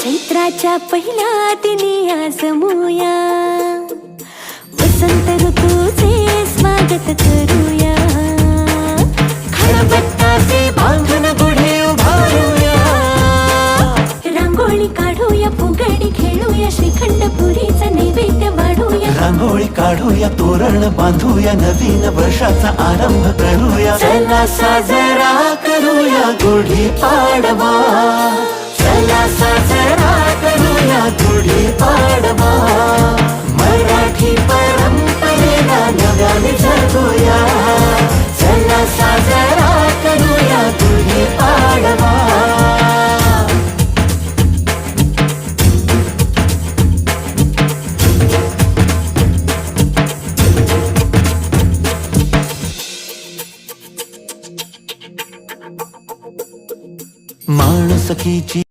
चैत्राच्या पहिल्या दिनी आज जमूया, वसंत ऋतूचे स्वागत करूया, खळबत्ताचे बांधून गुढी उभारूया, रांगोळी काढूया, फुगडी खेळूया, श्रीखंड पुरीचा नैवेद्य वाढूया, रांगोळी काढूया, तोरण बांधूया, नवीन वर्षाचा आरंभ करूया, चला साजरा करूया गुढी पाडवा, चला साजरा करूया गुढी पाडवा, मराठी परंपरेला नव्याने जगूया, चला साजरा करूया गुढी पाडवा. माणुसकीची